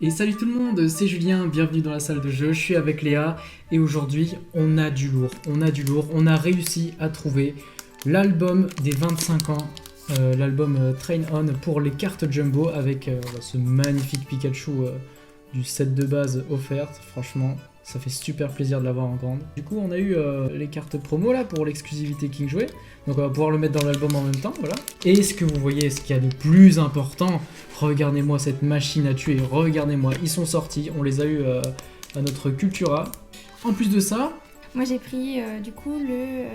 Et salut tout le monde, c'est Julien, bienvenue dans la salle de jeu, je suis avec Léa et aujourd'hui on a du lourd, on a réussi à trouver l'album des 25 ans, l'album Train On pour les cartes Jumbo avec ce magnifique Pikachu du set de base offerte, franchement ça fait super plaisir de l'avoir en grande. Du coup on a eu les cartes promo là pour l'exclusivité King Jouet, donc on va pouvoir le mettre dans l'album en même temps, voilà. Et ce que vous voyez, ce qu'il y a de plus important, regardez-moi cette machine à tuer, regardez-moi, ils sont sortis, on les a eu à notre Cultura. En plus de ça, moi j'ai pris du coup le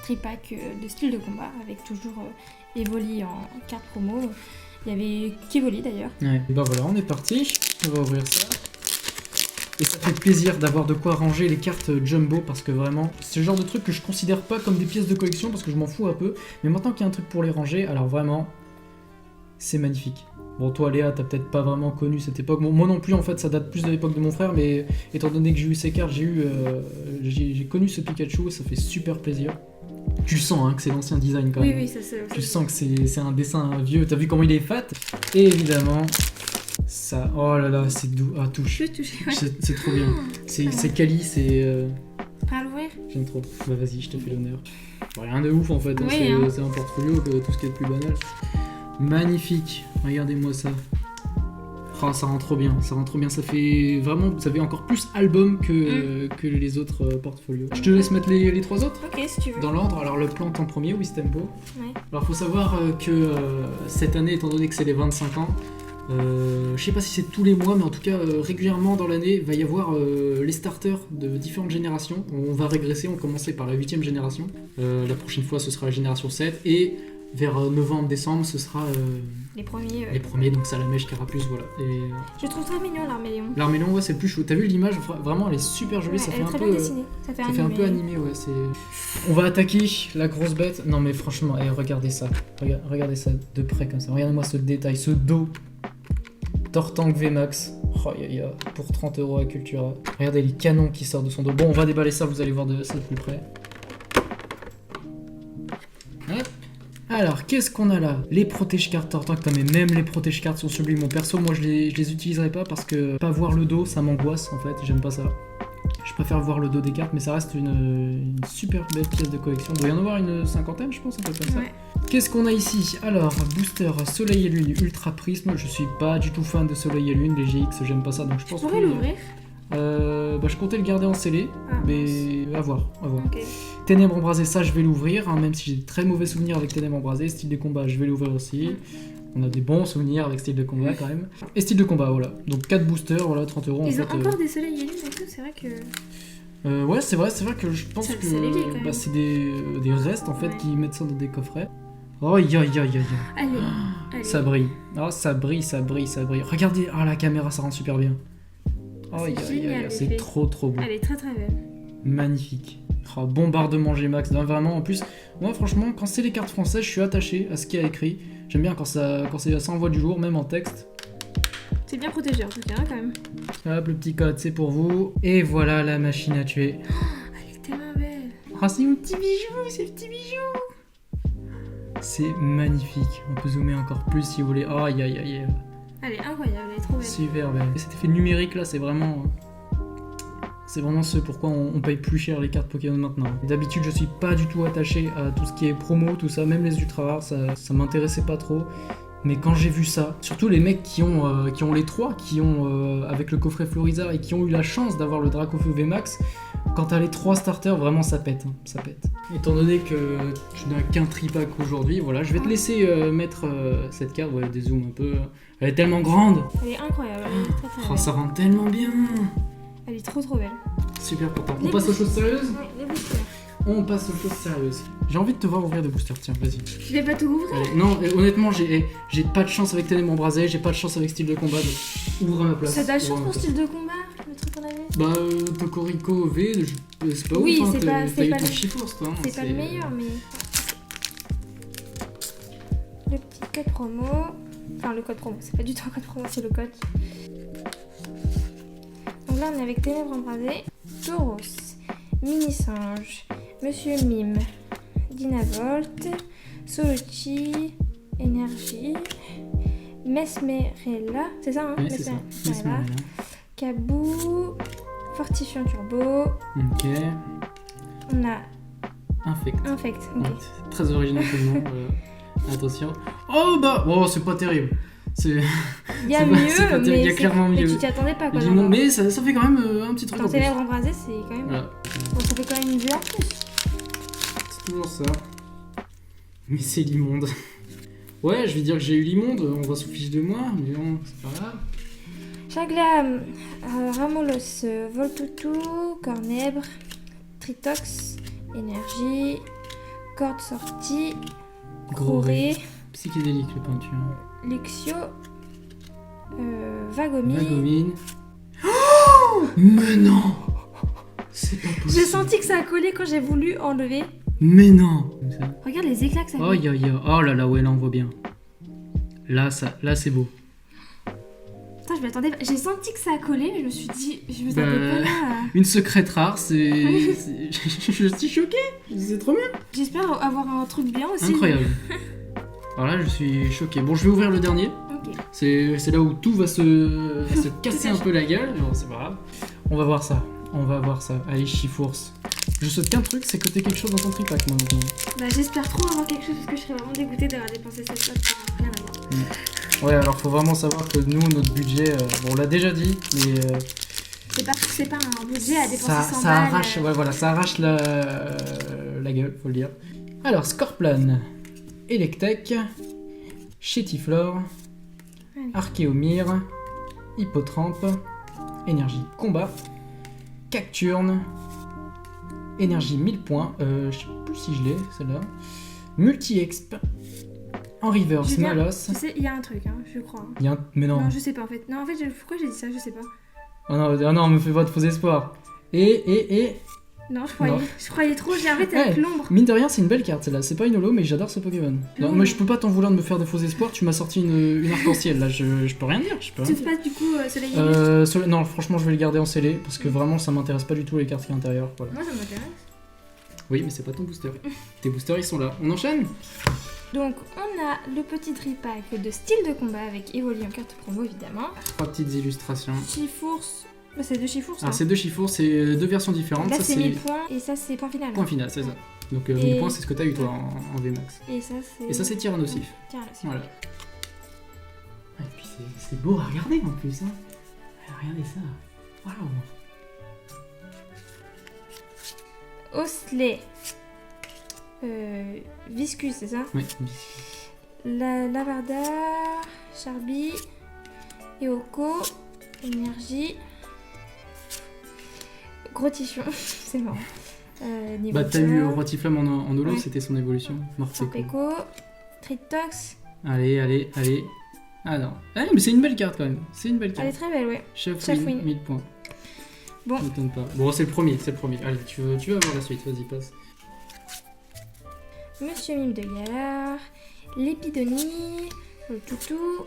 tripack de style de combat avec toujours Evoli en carte promo. Il y avait Kevoli d'ailleurs. Ouais. Et bah voilà, on est parti, on va ouvrir ça. Et ça fait plaisir d'avoir de quoi ranger les cartes Jumbo parce que vraiment, c'est le genre de truc que je considère pas comme des pièces de collection parce que je m'en fous un peu. Mais maintenant qu'il y a un truc pour les ranger, alors vraiment, c'est magnifique. Bon, toi Léa, t'as peut-être pas vraiment connu cette époque. Bon, moi non plus, en fait, ça date plus de l'époque de mon frère, mais étant donné que j'ai eu ces cartes, j'ai connu ce Pikachu et ça fait super plaisir. Tu sens hein, que c'est l'ancien design quand même. Oui, ça c'est. Tu sens que c'est un dessin vieux. T'as vu comment il est fat. Et évidemment, ça. Oh là là, c'est doux. Ah, touche. Je vais toucher, ouais. C'est trop bien. C'est quali, c'est. Prêt à l'ouvrir ? J'aime trop. Bah vas-y, je te fais l'honneur. Bon, rien de ouf en fait. Oui, hein. C'est un portfolio que tout ce qui est le plus banal. Magnifique. Regardez-moi ça. Oh, ça rend trop bien. Ça fait vraiment. Ça fait encore plus album que les autres portfolios. Je te laisse mettre les trois autres. Ok, si tu veux. Dans l'ordre, alors le Plante en premier, Wistempo. Ouais. Alors faut savoir que cette année, étant donné que c'est les 25 ans, je sais pas si c'est tous les mois, mais en tout cas régulièrement dans l'année, va y avoir les starters de différentes générations. On va régresser, on commençait par la 8ème génération. La prochaine fois, ce sera la génération 7. Et vers novembre-décembre, ce sera Les premiers. les premiers, donc Salamèche, Carapuce, voilà. Et, Je trouve très mignon l'Arméléon. l'Arméléon, ouais, c'est le plus chaud. T'as vu l'image ? Vraiment, elle est super jolie, Ouais, ça elle fait est un très peu... bien dessinée. Ça fait un peu animé, ouais. On va attaquer la grosse bête. Non mais franchement, regardez ça. Regardez ça de près comme ça. Regardez-moi ce détail, ce dos. Tortank VMAX. Oh, pour 30€ à Cultura. Regardez les canons qui sortent de son dos. Bon, on va déballer ça, vous allez voir ça de plus près. Hop. Alors, qu'est-ce qu'on a là ? Les protège-cartes Tortank, mais même les protège-cartes sont sublimes. Mon perso, moi je les utiliserai pas parce que pas voir le dos, ça m'angoisse en fait, j'aime pas ça. Je préfère voir le dos des cartes, mais ça reste une super belle pièce de collection. Il doit y en avoir une cinquantaine, je pense, un peu comme ça. Ouais. Qu'est-ce qu'on a ici ? Alors, booster Soleil et Lune Ultra Prisme. Je suis pas du tout fan de Soleil et Lune, les GX, j'aime pas ça, donc je pense Tu pourrais l'ouvrir ? je comptais le garder en scellé, Ah, mais à voir. Ok. Ténèbres embrasées, ça je vais l'ouvrir, hein, même si j'ai de très mauvais souvenirs avec Ténèbres embrasées. Style de combat, je vais l'ouvrir aussi. On a des bons souvenirs avec style de combat quand même. Et style de combat, voilà. Donc 4 boosters, voilà, 30€. Ils en ont fait, encore des soleils et lunes et tout, c'est vrai que. ouais, c'est vrai que je pense Ça que l'est quand même. c'est des restes en fait Ouais. qui mettent ça dans des coffrets. Oh, aïe. Allez. Ça brille. Oh, ça brille. Regardez, la caméra, ça rend super bien. Oh, C'est génial, c'est l'effet. trop beau. Elle est très très belle. Magnifique. Oh, bombardement G-Max, non, vraiment, en plus, moi franchement, quand c'est les cartes françaises, je suis attaché à ce qu'il y a écrit. J'aime bien quand ça envoie du lourd, même en texte. C'est bien protégé en tout cas, quand même. Hop, le petit code, c'est pour vous. Et voilà la machine à tuer. Elle est tellement belle. Oh, c'est mon petit bijou, c'est magnifique. On peut zoomer encore plus si vous voulez. Oh, aïe. Elle est incroyable, elle est trop belle. Super belle. Et cet effet numérique là, c'est vraiment ce pourquoi on paye plus cher les cartes Pokémon maintenant. D'habitude, je suis pas du tout attaché à tout ce qui est promo, tout ça, même les ultra rares, ça m'intéressait pas trop. Mais quand j'ai vu ça, surtout les mecs qui ont les trois, qui ont avec le coffret Florizard et qui ont eu la chance d'avoir le Dracofeu VMAX, quand t'as les 3 starters, vraiment ça pète, hein, ça pète. Étant donné que tu n'as qu'un tripack aujourd'hui, voilà, je vais te laisser mettre cette carte, ouais, dézoom un peu. Elle est tellement grande. Elle est incroyable, elle est très très Oh, belle. ça rend tellement bien. Elle est trop belle. Super pourtant. On Les passe aux choses sérieuses ? Ouais, les boosters. On passe aux choses sérieuses. J'ai envie de te voir ouvrir des boosters, tiens, vas-y. Je vais pas tout ouvrir. Allez, non, honnêtement, j'ai pas de chance avec Ténèbres embrasées, j'ai pas de chance avec style de combat, donc ouvre à ma place. Ça t'a Ouvre à chance ma pour place. style de combat, le truc qu'on avait. Bah, Cocorico V, c'est pas Oui, ouf, hein, c'est t'as pas eu le- ton Chiforce, toi. hein, C'est pas le meilleur, mais. Le petit code promo. Enfin, le code promo, c'est pas du tout un code promo, c'est le code. Donc là, on est avec Ténèbres embrasées, Tauros, Mini-Singe, Monsieur Mime, Dynavolt, Solochi, Énergie, Mesmerella, c'est ça, hein? Ouais, c'est ça. Mesmerella. Kabou, Fortifiant Turbo. Ok. On a Infect. Infect. Ok. Ouais, c'est très original comme nom. Attention. Oh bah, oh, c'est pas terrible. C'est. Il y a c'est pas- c'est pas mieux, terrible, il y a mais, clairement mais mieux. tu t'y attendais pas quoi. Limon, mais ça fait quand même un petit truc en Dans tes plus. lèvres embrasées, c'est quand même. Voilà, Bon, ça fait quand même une vue en plus. c'est toujours ça. Mais c'est l'immonde. Ouais, je vais dire que j'ai eu l'immonde, on va se fiche de moi, mais bon, c'est pas grave. Chaglam, Ramolos, Voltutu, Cornèbre, Tritox, Énergie, Corde sortie, Groré, Psychédélique, les peintures. Luxio, Vagomine. Vagomine. Oh mais non. C'est pas possible. J'ai senti que ça a collé quand j'ai voulu enlever. Mais non. Comme ça. Regarde les éclats que ça Oh, fait. oh là là, ouais, là on voit bien. Là, c'est beau. Putain, je m'attendais pas. J'ai senti que ça a collé, mais je me suis dit, je me Bah, attendais pas là. Une secrète rare, je suis choqué. C'est trop bien. J'espère avoir un truc bien aussi. Incroyable. Alors là, je suis choqué. Bon, je vais ouvrir le dernier. Ok. C'est là où tout va se casser un peu la gueule. Mais bon, c'est pas grave. On va voir ça. Allez, Chifours. Je souhaite qu'un truc, c'est que t'aies quelque chose dans ton tripack, moi. maintenant. Bah, j'espère trop avoir quelque chose parce que je serais vraiment dégoûtée d'avoir dépensé cette somme pour rien avoir. Ouais, alors faut vraiment savoir que nous, notre budget, bon, on l'a déjà dit, mais C'est pas un budget à dépenser 100 ça balles. arrache, ouais, voilà, ça arrache la gueule, faut le dire. Alors, Scorplan, Electek, Chétiflore, Allez. Archéomire, Hippotrampe, Énergie Combat, Cacturne, Énergie 1000 points, je sais plus si je l'ai, celle-là, Multi-Exp, en reverse, Julien, Malos. Tu sais, il y a un truc, hein, je crois. Il y a un... Mais non. Non, je sais pas en fait. Non, en fait, pourquoi j'ai dit ça, je sais pas. Oh non, me fais pas de faux espoirs. Et... Non, Non. je croyais trop, j'ai arrêté avec Ouais. l'ombre. Mine de rien, c'est une belle carte celle-là. C'est pas une holo, mais j'adore ce Pokémon. Non, Mmh. moi, je peux pas t'en vouloir de me faire de faux espoirs. Tu m'as sorti une arc-en-ciel là. Je peux rien dire. Je peux rien Tu dire. te passes du coup Soleil illustre. Non, franchement, je vais le garder en scellé parce que vraiment, ça m'intéresse pas du tout les cartes qui sont à l'intérieur. Voilà. Moi, ça m'intéresse. Oui, mais c'est pas ton booster. Tes boosters, ils sont là. On enchaîne. Donc, on a le petit tripack de style de combat avec Evoli en carte promo, évidemment. 3 petites illustrations. Chifours. Bah, c'est deux Chifours, ça. Alors, c'est deux Chifours, c'est deux versions différentes. Là, Ça, c'est 1000 points et ça, c'est point final. point final, c'est ça. Donc, Et- 1000 points, c'est ce que t'as eu toi en VMAX. Et ça, c'est. Et ça, c'est tir nocif. Tiens, là, c'est. Voilà. Et puis c'est beau à regarder en plus. Hein. Regardez ça. Waouh. Osley. Viscus, c'est ça? Ouais. Lavardar, Charby, Eoko, Énergie, Grotichon, c'est marrant. Niveau Bah t'as eu peur, Rotiflamme en holo, Ouais. c'était son évolution. Morpeko. Morpeko, Tritox. Allez. Ah non. Ah mais c'est une belle carte quand même. C'est une belle Elle est carte. très belle, ouais. Chefwin, Chefwin. 1000 points. Bon. Ça m'étonne pas. Bon, c'est le premier. Allez, tu vas voir la suite. Vas-y, passe. Monsieur Mime de Galar, Lépidonie, le Toutou,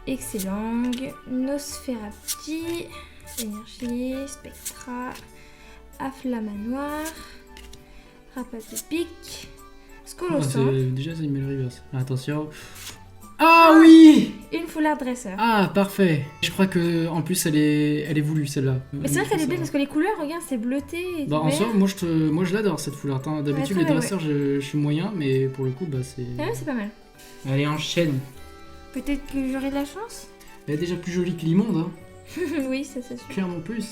Excellent, Nosferapti, Énergie, Spectra, Afflamanoir, Rapace de Pique, Ah, Scolosan, déjà, c'est une belle reverse. Attention. Ah oui. une Foulard Dresseur. Ah, parfait. Je crois que en plus, elle est voulue celle-là. Mais c'est vrai qu'elle est belle parce que les couleurs, regarde, c'est bleuté et Bah, en vert. soi, moi je l'adore cette foulard. Hein. D'habitude, Ouais, les très dresseurs, je suis moyen, mais pour le coup, bah c'est. Ah ouais, c'est pas mal. Allez, enchaîne. Peut-être que j'aurai de la chance. Elle est déjà plus jolie que l'immonde, hein. Oui, ça c'est sûr. Clairement plus.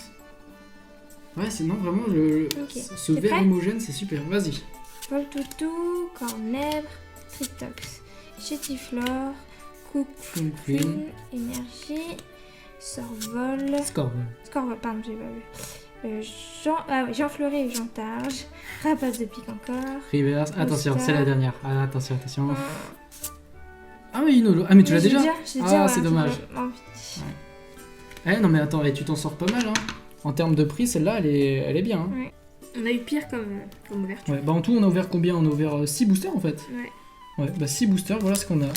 Ouais, c'est non, vraiment, Ok. ce T'es vert prêt homogène, c'est super. Vas-y. Voltoutou, Cornèbre, Tritox, Chétiflore, Queen. Queen, Énergie, Sorvol, Score. pardon, j'ai pas vu. Jean Fleuret et Jean Targe, Rapace de Pique encore. Reverse. Attention, Booster. c'est la dernière. Ah, attention. Ah oui, Nolo. Ah, mais tu l'as déjà j'ai Ah, ouais, c'est un dommage. petit peu. Oh, Eh, non, mais attends, tu t'en sors pas mal, hein. En termes de prix, celle-là, elle est bien. Hein. Ouais. On a eu pire comme ouverture. Ouais, bah en tout, on a ouvert combien? On a ouvert 6 boosters en fait. Ouais. Ouais, bah 6 boosters, voilà ce qu'on a.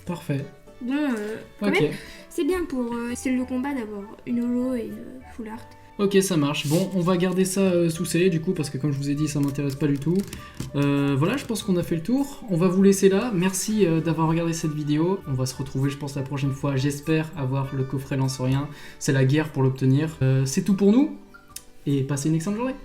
Parfait. Bon, quand Ok. même, C'est bien pour style de combat d'avoir une holo et une full art. Ok, ça marche. Bon, on va garder ça sous scellé du coup, parce que comme je vous ai dit, ça m'intéresse pas du tout. Voilà, je pense qu'on a fait le tour. On va vous laisser là. Merci d'avoir regardé cette vidéo. On va se retrouver, je pense, la prochaine fois. J'espère avoir le coffret Lance-Rien. C'est la guerre pour l'obtenir. C'est tout pour nous. Et passez une excellente journée.